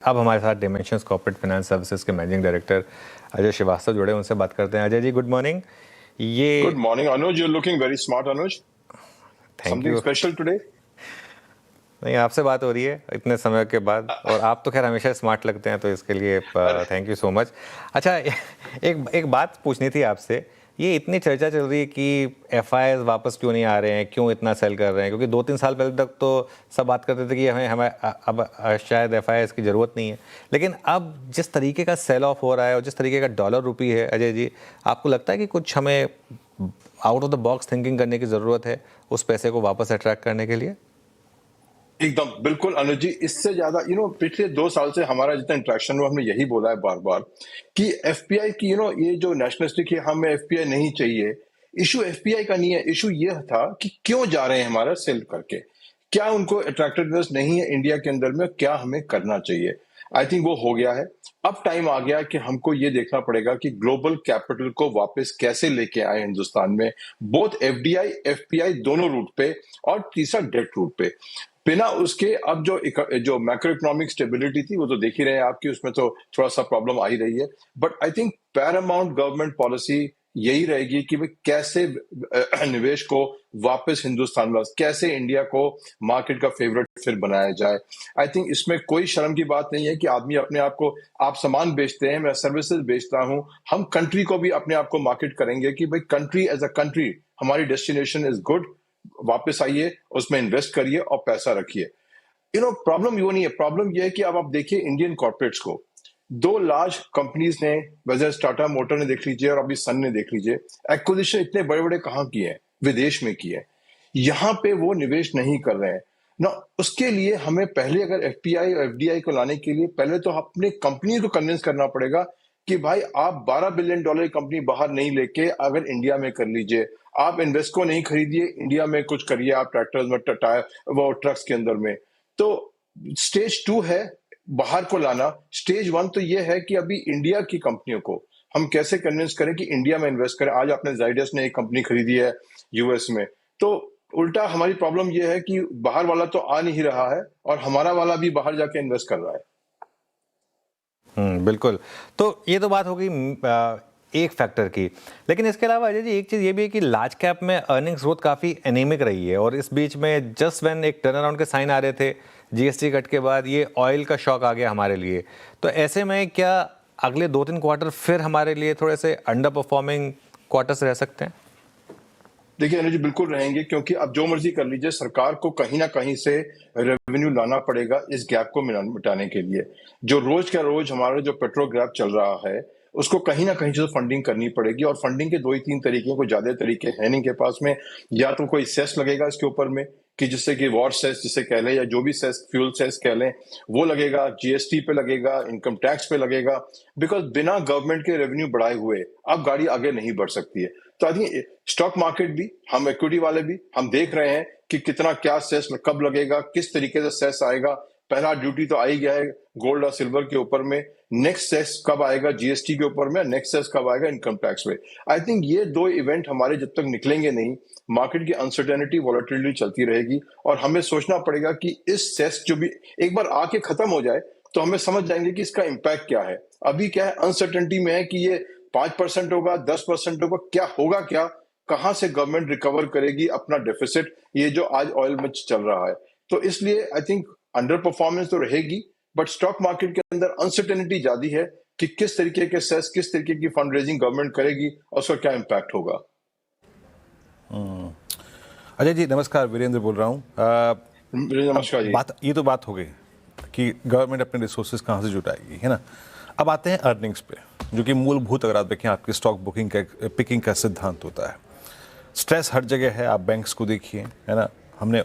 अब हमारे साथ डिमेंशंस कॉर्पोरेट फाइनेंस सर्विसेज के मैनेजिंग डायरेक्टर अजय श्रीवास्तव जुड़े, उनसे बात करते हैं। Ajay ji, good morning. Good morning Anuj, you looking very smart Anuj. Thank something you. Special today? नहीं, आपसे बात हो रही है इतने समय के बाद, और आप तो खैर हमेशा स्मार्ट लगते हैं, तो इसके लिए थैंक यू सो मच। अच्छा, एक बात पूछनी थी आपसे। ये इतनी चर्चा चल रही है कि एफआईआईज वापस क्यों नहीं आ रहे हैं, क्यों इतना सेल कर रहे हैं, क्योंकि 2-3 साल पहले तक तो सब बात करते थे कि हमें अब शायद एफआईआईज की ज़रूरत नहीं है। लेकिन अब जिस तरीके का सेल ऑफ हो रहा है और जिस तरीके का डॉलर रुपी है, अजय जी, आपको लगता है कि कुछ हमें out of the box thinking करने की ज़रूरत है उस पैसे को वापस अट्रैक्ट करने के लिए? एकदम बिल्कुल अनुज जी, इससे ज्यादा पिछले 2 साल से हमारा जितना इंटरेक्शन हुआ, हमने यही बोला है बार बार कि एफपीआई की ये जो नेशनलिस्टिक है, हमें एफपीआई नहीं चाहिए। इशू एफपीआई का नहीं है, इशू ये था कि क्यों जा रहे हैं हमारा सेल करके, क्या उनको अट्रैक्टिवनेस नहीं है इंडिया के अंदर में, क्या हमें करना चाहिए। आई थिंक वो हो गया है। अब टाइम आ गया कि हमको ये देखना पड़ेगा कि ग्लोबल कैपिटल को वापस कैसे लेके आए हिंदुस्तान में, बोथ एफडीआई एफपीआई दोनों रूट पे, और तीसरा डेट रूट पे। बिना उसके अब जो मैक्रो इकोनॉमिक स्टेबिलिटी थी वो तो देख ही रहे हैं आपकी, उसमें तो थोड़ा सा प्रॉब्लम आ ही रही है। But I think Paramount government policy यही रहेगी कि भाई कैसे निवेश को वापस हिंदुस्तान में, कैसे इंडिया को मार्केट का फेवरेट फिर बनाया जाए। आई थिंक इसमें कोई शर्म की बात नहीं है कि आदमी अपने आप को, आप सामान बेचते हैं, मैं सर्विसेज बेचता हूं, हम कंट्री को भी अपने आप को मार्केट करेंगे कि भाई कंट्री एज अ कंट्री हमारी डेस्टिनेशन इज गुड, वापस आइए, उसमें इन्वेस्ट करिए और पैसा रखिए। प्रॉब्लम वो नहीं है, प्रॉब्लम ये है कि अब आप देखिए इंडियन कॉर्पोरेट्स को, 2 लार्ज कंपनीज ने, वजह टाटा मोटर ने देख लीजिए और अभी सन ने देख लीजिए, एक्विजिशन इतने बड़े बड़े कहाँ किए हैं, विदेश में किए हैं। यहाँ पे वो निवेश नहीं कर रहे हैं ना। उसके लिए हमें पहले, अगर एफपीआई और एफडीआई को लाने के लिए, पहले तो अपने कंपनी को कन्विंस करना पड़ेगा कि भाई आप $12 बिलियन की कंपनी बाहर नहीं लेके अगर इंडिया में कर लीजिए, आप इन्वेस्को नहीं खरीदिए, इंडिया में कुछ करिए, आप ट्रैक्टर्स में, टायर, वो ट्रक्स के अंदर में। तो स्टेज 2 है बाहर को लाना। स्टेज 1 तो ये है कि अभी इंडिया की कंपनियों को हम कैसे कन्विंस करें कि इंडिया में इन्वेस्ट करें। आज आपने जाइडस ने एक कंपनी खरीदी है यूएस में, तो उल्टा हमारी प्रॉब्लम ये है कि बाहर वाला तो आ नहीं रहा है और हमारा वाला भी बाहर जाके इन्वेस्ट कर रहा है। बिल्कुल। तो ये तो बात हो गई एक फैक्टर की, लेकिन इसके अलावा अजय जी एक चीज़ ये भी है कि लार्ज कैप में अर्निंग्स ग्रोथ काफ़ी एनीमिक रही है, और इस बीच में जस्ट व्हेन एक टर्न अराउंड के साइन आ रहे थे जीएसटी कट के बाद, ये ऑयल का शॉक आ गया हमारे लिए। तो ऐसे में क्या अगले 2-3 क्वार्टर फिर हमारे लिए थोड़े से अंडर परफॉर्मिंग क्वार्टर्स रह सकते हैं? देखिए अनुज, बिल्कुल रहेंगे, क्योंकि अब जो मर्जी कर लीजिए, सरकार को कहीं ना कहीं से रेवेन्यू लाना पड़ेगा इस गैप को मिटाने के लिए। जो रोज का रोज हमारा जो पेट्रोल गैप चल रहा है, उसको कहीं ना कहीं से फंडिंग करनी पड़ेगी। और फंडिंग के 2 ही 3 तरीके, कोई ज्यादा तरीके हैं नहीं के पास में। या तो कोई सेस लगेगा इसके ऊपर में, कि जिससे कि वॉर सेस जिसे कह लें, या जो भी सेस, फ्यूल सेस कह लें, वो लगेगा, जीएसटी पे लगेगा, इनकम टैक्स पे लगेगा। बिकॉज बिना गवर्नमेंट के रेवेन्यू बढ़ाए हुए अब गाड़ी आगे नहीं बढ़ सकती है। तो आई थिंक स्टॉक मार्केट भी, हम इक्विटी वाले भी, हम देख रहे हैं कि कितना क्या सेस कब लगेगा, किस तरीके से सेस आएगा। पहला ड्यूटी तो आ ही गया है गोल्ड और सिल्वर के ऊपर में, नेक्स्ट सेस कब आएगा जीएसटी के ऊपर में, नेक्स्ट सेस कब आएगा इनकम टैक्स पे। आई थिंक ये 2 इवेंट हमारे जब तक निकलेंगे नहीं, मार्केट की अनसर्टेनिटी, वॉलेटिलिटी चलती रहेगी। और हमें सोचना पड़ेगा कि इस सेस जो भी एक बार आके खत्म हो जाए, तो हमें समझ जाएंगे कि इसका इम्पैक्ट क्या है। अभी क्या है, अनसर्टेनिटी में है कि ये 5% होगा, 10% होगा, क्या होगा, क्या, कहां से गवर्नमेंट रिकवर करेगी अपना डेफिसिट, ये जो आज ऑयल में चल रहा है। तो इसलिए आई थिंक अंडर परफॉर्मेंस तो रहेगी, बट स्टॉक मार्केट के अंदर अनसर्टेनिटी ज्यादा है कि किस तरीके के सेस, किस तरीके की फंड रेजिंग गवर्नमेंट करेगी और उसका क्या इम्पैक्ट होगा। अजय जी नमस्कार, वीरेंद्र बोल रहा हूँ। नमस्कार जी। ये तो बात हो गई कि गवर्नमेंट अपने रिसोर्सेज कहाँ से जुटाएगी, है ना। अब आते हैं अर्निंग्स पे, जो कि मूलभूत, अगर आप देखें, आपकी स्टॉक बुकिंग का पिकिंग का सिद्धांत होता है। स्ट्रेस हर जगह है, आप बैंक्स को देखिए, है ना। हमने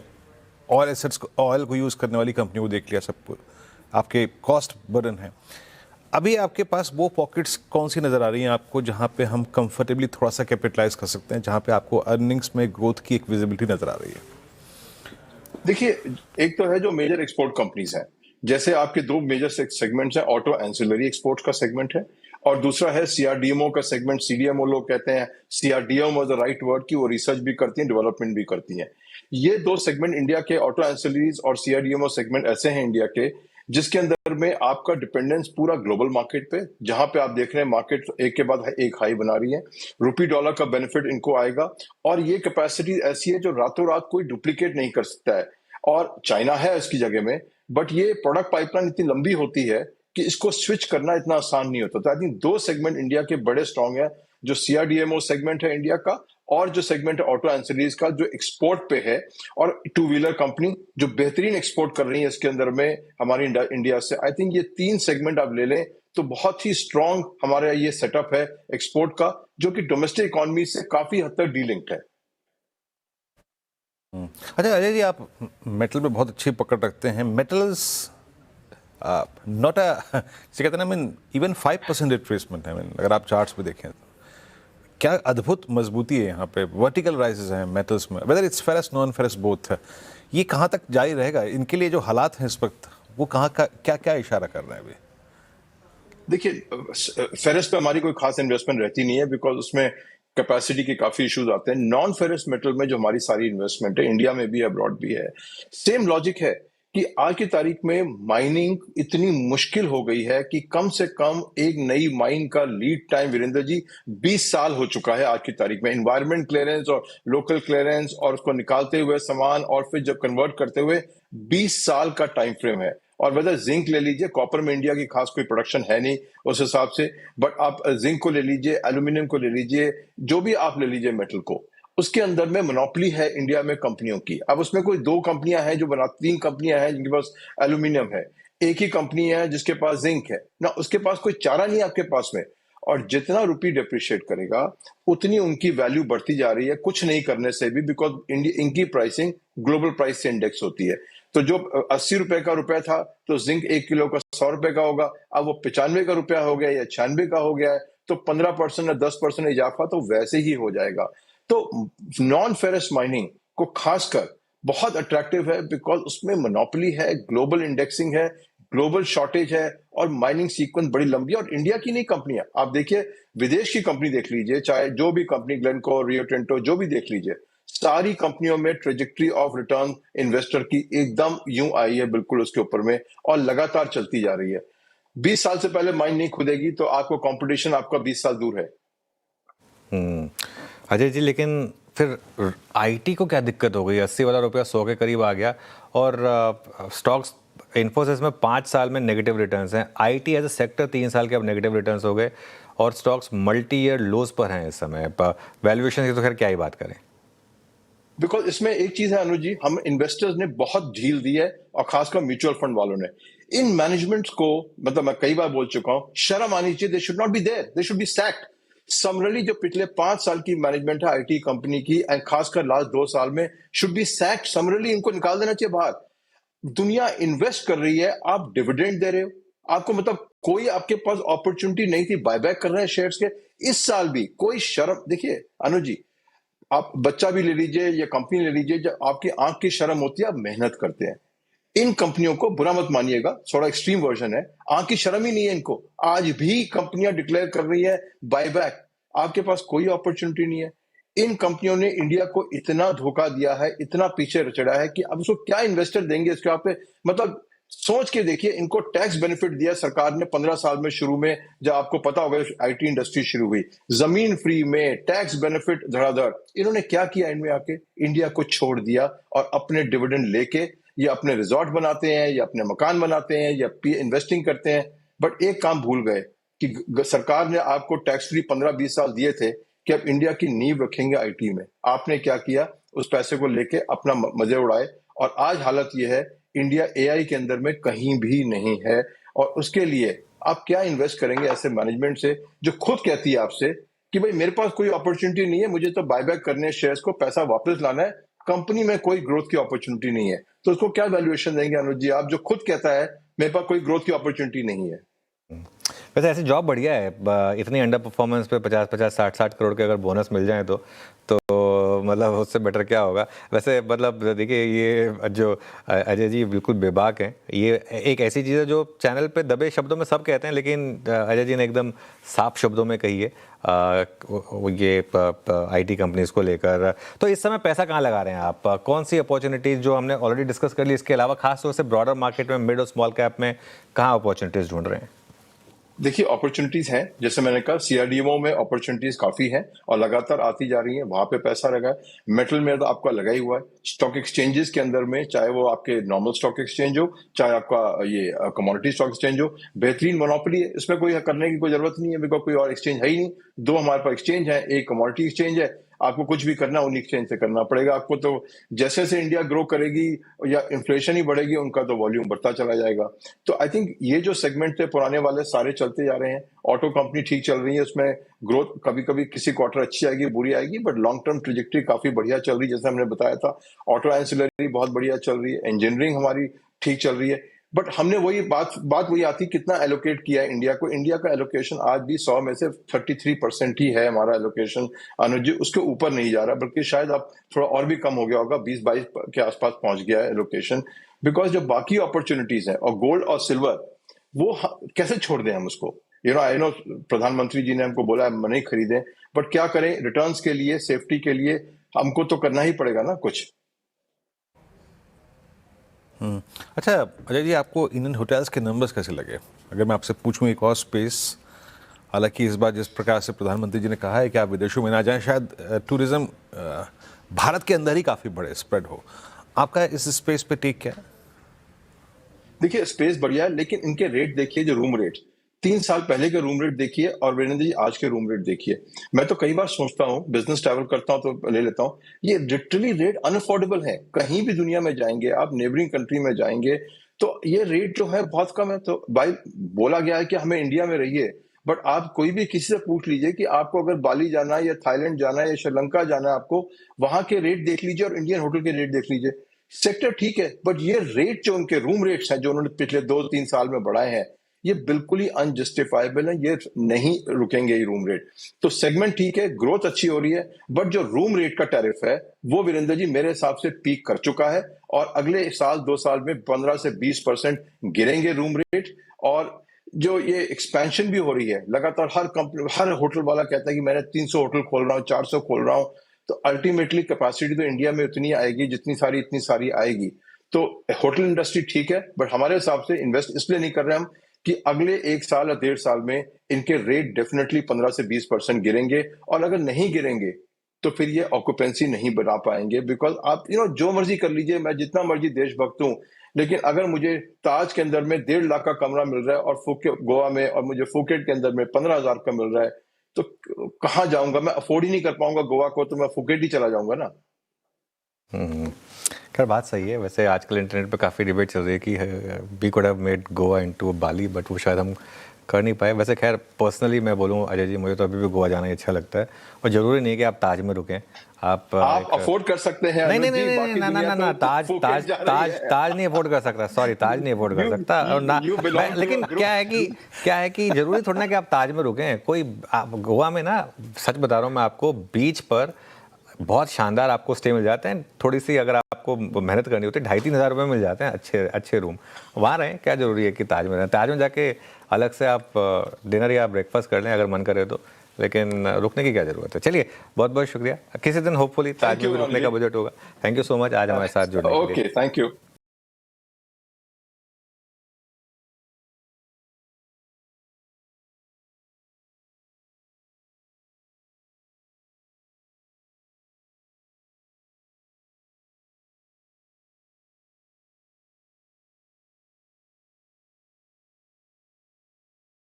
ऑयल एसेट्स को, ऑयल को यूज़ करने वाली कंपनी को देख लिया, सब आपके कॉस्ट बर्डन है। अभी आपके पास वो पॉकेट्स कौन सी नज़र आ रही हैं आपको, जहाँ पे हम कंफर्टेबली थोड़ा सा कैपिटलाइज कर सकते हैं, जहाँ पे आपको अर्निंग्स में ग्रोथ की एक विजिबिलिटी नज़र आ रही है? देखिए, एक तो है जो मेजर एक्सपोर्ट कंपनीज हैं, जैसे आपके 2 मेजर सेगमेंट्स हैं, ऑटो एंसिलरी एक्सपोर्ट्स का सेगमेंट है, और दूसरा है सीआरडीएमओ का सेगमेंट। सीडीएमओ लोग कहते हैं, सीआरडीएमओ इज द राइट वर्ड, कि वो रिसर्च भी करती हैं, डेवलपमेंट भी करती हैं। ये 2 सेगमेंट इंडिया के, ऑटो एंसिलरीज और सीआरडीएमओ सेगमेंट, ऐसे हैं इंडिया के जिसके अंदर में आपका डिपेंडेंस पूरा ग्लोबल मार्केट पे, जहां पे आप देख रहे हैं मार्केट एक के बाद एक हाई बना रही है, रुपी डॉलर का बेनिफिट इनको आएगा, और ये कैपेसिटी ऐसी है जो रातों रात कोई डुप्लीकेट नहीं कर सकता है, और चाइना है इसकी जगह में, बट ये प्रोडक्ट पाइपलाइन इतनी लंबी होती है कि इसको स्विच करना इतना आसान नहीं होता। तो आई थिंक दो सेगमेंट इंडिया के बड़े स्ट्रांग है, जो सीआरडीएमओ सेगमेंट है इंडिया का, और जो सेगमेंट है ऑटो एंसिलरीज का जो एक्सपोर्ट पे है, और टू व्हीलर कंपनी जो बेहतरीन एक्सपोर्ट कर रही है इसके अंदर में हमारी इंडिया से। आई थिंक ये तीन सेगमेंट आप ले लें तो बहुत ही स्ट्रांग हमारा ये सेटअप है एक्सपोर्ट का, जो कि डोमेस्टिक इकोनॉमी से काफी हद तक डीलिंक्ड है। अच्छा अजय जी, आप मेटल पे बहुत अच्छी पकड़ रखते हैं। मेटल्स नॉट अ कहते हैं ना, मीन इवन 5% रिट्रेसमेंट है। मीन अगर आप चार्ट्स पे देखें तो क्या अद्भुत मजबूती है यहाँ पे, वर्टिकल राइजेस हैं मेटल्स में, whether it's ferrous non ferrous both है। ये कहाँ तक जारी रहेगा? इनके लिए जो हालात हैं इस वक्त वो कहाँ का क्या क्या इशारा कर रहे हैं अभी? देखिए, फेरस पे हमारी कोई खास इन्वेस्टमेंट रहती नहीं है, बिकॉज उसमें कैपेसिटी के काफी इश्यूज आते हैं। नॉन फेरस मेटल में जो हमारी सारी इन्वेस्टमेंट है, इंडिया में भी है, अब्रॉड भी है, सेम लॉजिक है कि आज की तारीख में माइनिंग इतनी मुश्किल हो गई है कि कम से कम एक नई माइन का लीड टाइम, वीरेंद्र जी, 20 साल हो चुका है आज की तारीख में। एनवायरमेंट क्लियरेंस और लोकल क्लियरेंस और उसको निकालते हुए सामान और फिर जब कन्वर्ट करते हुए 20 साल का टाइम फ्रेम है। और वेदर जिंक ले लीजिए, कॉपर में इंडिया की खास कोई प्रोडक्शन है नहीं उस हिसाब से, बट आप जिंक को ले लीजिए, एल्यूमिनियम को ले लीजिए, जो भी आप ले लीजिए मेटल को, उसके अंदर में मोनोपोली है इंडिया में कंपनियों की। अब उसमें कोई दो कंपनियां हैं जो बना, तीन कंपनियां हैं जिनके पास एल्यूमिनियम है, एक ही कंपनी है जिसके पास जिंक है ना, उसके पास कोई चारा नहीं है आपके पास में। और जितना रुपी डिप्रिशिएट करेगा उतनी उनकी वैल्यू बढ़ती जा रही है, कुछ नहीं करने से भी, बिकॉज इनकी प्राइसिंग ग्लोबल प्राइस से इंडेक्स होती है। तो जो 80 रुपए का रुपया था तो जिंक 1 किलो का 100 रुपए का होगा, अब वो 95 का रुपया हो गया या 96 का हो गया है, तो 15% या 10% इजाफा तो वैसे ही हो जाएगा। तो नॉन फेरस माइनिंग को खासकर बहुत अट्रैक्टिव है, बिकॉज उसमें मोनोपोली है, ग्लोबल इंडेक्सिंग है, ग्लोबल शॉर्टेज है, और माइनिंग सीक्वेंस बड़ी लंबी है। और इंडिया की नहीं कंपनियां, आप देखिए विदेश की कंपनी देख लीजिए, चाहे जो भी कंपनी, ग्लेनको, रियो टिंटो, जो भी देख लीजिए, सारी कंपनियों में ट्रेजेक्ट्री ऑफ रिटर्न इन्वेस्टर की एकदम यूं आई है, बिल्कुल उसके ऊपर में, और लगातार चलती जा रही है। 20 साल से पहले माइन नहीं खुदेगी तो आपको कंपटीशन आपका 20 साल दूर है। अजय जी, लेकिन फिर आईटी को क्या दिक्कत हो गई? 80 वाला रुपया 100 के करीब आ गया, और स्टॉक्स इन्फोसिस में 5 साल में नेगेटिव रिटर्न्स हैं। आईटी एज अ सेक्टर 3 साल के अब नेगेटिव रिटर्न्स हो गए, और स्टॉक्स मल्टी ईयर लोज पर हैं इस समय। वैल्यूएशन की तो खैर क्या ही बात करें। बिकॉज इसमें एक चीज है अनुज जी, हम इन्वेस्टर्स ने बहुत ढील दी है, और खासकर म्यूचुअल फंड वालों ने। इन मैनेजमेंट्स को, मतलब मैं कई बार बोल चुका हूं, शर्म आनी चाहिए। They should not be there, they should be sacked. Summarily जो पिछले 5 साल की मैनेजमेंट है आईटी कंपनी की, एंड खासकर लास्ट 2 साल में, शुड बी सैक्ड समरली। इनको निकाल देना चाहिए बाहर। दुनिया इन्वेस्ट कर रही है, आप डिविडेंड दे रहे हो, आपको मतलब कोई आपके पास अपॉर्चुनिटी नहीं थी, बायबैक कर रहे हैं शेयर्स के। इस साल भी कोई शर्म, देखिए अनुज जी, आप बच्चा भी ले लीजिए या कंपनी ले लीजिए, जब आपकी आंख की शर्म होती है, आप मेहनत करते हैं। इन कंपनियों को बुरा मत मानिएगा, थोड़ा एक्सट्रीम वर्जन है, आंख की शर्म ही नहीं है इनको। आज भी कंपनियां डिक्लेयर कर रही है बायबैक, आपके पास कोई अपॉर्चुनिटी नहीं है। इन कंपनियों ने इंडिया को इतना धोखा दिया है, इतना पीछे चढ़ा है कि अब उसको क्या इन्वेस्टर देंगे इसके आप पे? मतलब सोच के देखिए, इनको टैक्स बेनिफिट दिया सरकार ने 15 साल में, शुरू में जब आपको पता होगा आईटी इंडस्ट्री शुरू हुई, जमीन फ्री में टैक्स बेनिफिट धड़ाधड़। इन्होंने क्या किया? इनमें आके इंडिया को छोड़ दिया, और अपने डिविडेंड लेके या अपने रिजॉर्ट बनाते हैं, या अपने मकान बनाते हैं, या इन्वेस्टिंग करते हैं। बट एक काम भूल गए कि सरकार ने आपको टैक्स फ्री 15-20 साल दिए थे कि अब इंडिया की नींव रखेंगे आईटी में। आपने क्या किया? उस पैसे को लेके अपना मजे उड़ाए, और आज हालत यह है, इंडिया एआई के अंदर में कहीं भी नहीं है। और उसके लिए आप क्या इन्वेस्ट करेंगे ऐसे मैनेजमेंट से, जो खुद कहती है आपसे कि भाई मेरे पास कोई अपॉर्चुनिटी नहीं है, मुझे तो बायबैक करने हैं शेयर्स को, पैसा वापस लाना है, कंपनी में कोई ग्रोथ की अपॉर्चुनिटी नहीं है, तो उसको क्या वैल्यूएशन देंगे अनुज जी आप, जो खुद कहता है मेरे पास कोई ग्रोथ की अपॉर्चुनिटी नहीं है। वैसे ऐसी जॉब बढ़िया है, इतनी अंडर परफॉर्मेंस पे 50-50, 60-60 करोड़ के अगर बोनस मिल जाए तो मतलब उससे बेटर क्या होगा। वैसे मतलब देखिए ये जो अजय जी बिल्कुल बेबाक हैं, ये एक ऐसी चीज़ है जो चैनल पे दबे शब्दों में सब कहते हैं, लेकिन अजय जी ने एकदम साफ शब्दों में कही है ये आईटी कंपनीज को लेकर। तो इस समय पैसा कहाँ लगा रहे हैं आप? कौन सी अपॉर्चुनिटीज़ जो हमने ऑलरेडी डिस्कस कर ली, इसके अलावा खास तौर से ब्रॉडर मार्केट में मिड और स्मॉल कैप में कहाँ अपॉर्चुनिटीज़ ढूंढ रहे हैं? देखिए अपॉर्चुनिटीज हैं, जैसे मैंने कहा सीआरडीएमओ में अपॉर्चुनिटीज काफी हैं और लगातार आती जा रही हैं, वहां पे पैसा लगा है। मेटल में तो आपका लगा ही हुआ है। स्टॉक एक्सचेंजेस के अंदर में, चाहे वो आपके नॉर्मल स्टॉक एक्सचेंज हो, चाहे आपका ये कमोडिटी स्टॉक एक्सचेंज हो, बेहतरीन मोनोपोली है, इसमें कोई करने की कोई जरूरत नहीं है, बिकॉज कोई और एक्सचेंज है ही नहीं। दो हमारे पास एक्सचेंज है, एक कमोडिटी एक्सचेंज है, आपको कुछ भी करना उन्हीं एक्सचेंज से करना पड़ेगा आपको। तो जैसे जैसे इंडिया ग्रो करेगी या इन्फ्लेशन ही बढ़ेगी, उनका तो वॉल्यूम बढ़ता चला जाएगा। तो आई थिंक ये जो सेगमेंट थे पुराने वाले सारे चलते जा रहे हैं। ऑटो कंपनी ठीक चल रही है, उसमें ग्रोथ कभी कभी किसी क्वार्टर अच्छी आएगी बुरी आएगी, बट लॉन्ग टर्म ट्रेजेक्टरी काफी बढ़िया चल रही है, जैसे हमने बताया था। ऑटो एंसिलरी बहुत बढ़िया चल रही है, इंजीनियरिंग हमारी ठीक चल रही है। बट हमने वही बात वही आती, कितना एलोकेट किया है इंडिया को। इंडिया का एलोकेशन आज भी 100 में से 33% ही है हमारा एलोकेशन अनुज जी, उसके ऊपर नहीं जा रहा, बल्कि शायद अब थोड़ा और भी कम हो गया होगा, 20-22 के आसपास पहुंच गया है एलोकेशन। बिकॉज जो बाकी अपॉर्चुनिटीज है, और गोल्ड और सिल्वर, वो कैसे छोड़ दें हम उसको? आई नो प्रधानमंत्री जी ने हमको बोला है नहीं खरीदें, बट क्या करें, रिटर्न्स के लिए, सेफ्टी के लिए हमको तो करना ही पड़ेगा ना कुछ। अच्छा अजय जी, आपको इंडियन होटल्स के नंबर्स कैसे लगे? अगर मैं आपसे पूछूं एक और स्पेस, हालांकि इस बार जिस प्रकार से प्रधानमंत्री जी ने कहा है कि आप विदेशों में ना जाएं, शायद टूरिज्म भारत के अंदर ही काफ़ी बड़े स्प्रेड हो, आपका इस स्पेस पे टेक क्या है? देखिए स्पेस बढ़िया है, लेकिन इनके रेट देखिए, जो रूम रेट 3 साल पहले के रूम रेट देखिए और वीरेंद्र जी आज के रूम रेट देखिए। मैं तो कई बार सोचता हूँ, बिजनेस ट्रैवल करता हूँ तो ले लेता हूँ, ये लिटरली रेट अनअफोर्डेबल है। कहीं भी दुनिया में जाएंगे आप, नेबरिंग कंट्री में जाएंगे, तो ये रेट जो है बहुत कम है। तो भाई बोला गया है कि हमें इंडिया में रहिए, बट आप कोई भी किसी से पूछ लीजिए कि आपको अगर बाली जाना है या थाईलैंड जाना है या श्रीलंका जाना है, आपको वहां के रेट देख लीजिए और इंडियन होटल के रेट देख लीजिए। सेक्टर ठीक है, बट ये रेट जो उनके रूम रेट्स हैं, जो उन्होंने पिछले 2-3 साल में बढ़ाए हैं, ये बिल्कुल ही अनजस्टिफाइबल है। ये नहीं रुकेंगे ये रूम रेट। तो सेगमेंट ठीक है, ग्रोथ अच्छी हो रही है, बट जो रूम रेट का टैरिफ है वो वीरेंद्र जी मेरे हिसाब से पीक कर चुका है, और अगले साल 2 साल में 15 से 20% गिरेंगे रूम रेट। और जो ये एक्सपेंशन भी हो रही है लगातार, हर कंपनी, हर होटल वाला कहता है कि मैंने 300 होटल खोल रहा हूँ, 400 खोल रहा हूँ। तो अल्टीमेटली कैपेसिटी तो इंडिया में उतनी आएगी जितनी सारी इतनी सारी आएगी। तो होटल इंडस्ट्री ठीक है, बट हमारे हिसाब से इन्वेस्ट इसलिए नहीं कर रहे हम कि अगले 1 साल या 1.5 साल में इनके रेट डेफिनेटली 15 से 20% गिरेंगे, और अगर नहीं गिरेंगे तो फिर ये ऑक्यूपेंसी नहीं बना पाएंगे। बिकॉज आप जो मर्जी कर लीजिए, मैं जितना मर्जी देशभक्त हूं, लेकिन अगर मुझे ताज के अंदर में 1.5 लाख का कमरा मिल रहा है और फुकेट गोवा में, और मुझे फुकेट के अंदर में 15,000 का मिल रहा है, तो कहाँ जाऊंगा? मैं अफोर्ड ही नहीं कर पाऊंगा गोवा को, तो मैं फुकेट ही चला जाऊंगा ना। खैर बात सही है। वैसे आजकल इंटरनेट पे काफ़ी डिबेट चल रही है कि we could have made Goa into Bali, but वो शायद हम कर नहीं पाए। वैसे खैर पर्सनली मैं बोलूँ अजय जी, मुझे तो अभी भी गोवा जाना ही अच्छा लगता है, और ज़रूरी नहीं है कि आप ताज में रुकें। आप अफोर्ड कर सकते हैं। नहीं, ना, ताज नहीं अफोर्ड कर सकता, सॉरी, ताज नहीं अफोर्ड कर सकता। और ना, लेकिन क्या है कि जरूरी थोड़ा ना कि आप ताज में रुकें। कोई गोवा में ना, सच बता रहा हूँ मैं आपको, बीच पर बहुत शानदार आपको स्टे मिल जाते हैं। थोड़ी सी अगर आपको मेहनत करनी होती है, 2,500-3 हज़ार रुपये मिल जाते हैं अच्छे रूम। वहाँ रहें, क्या जरूरी है कि ताज में रहें? ताज में जाके अलग से आप डिनर या ब्रेकफास्ट कर लें अगर मन करे तो, लेकिन रुकने की क्या जरूरत है? चलिए, बहुत बहुत शुक्रिया। किसी दिन होपफुली ताज में भी रुकने का बजट होगा। थैंक यू सो मच आज हमारे साथ जुड़ने के लिए। Okay, thank you.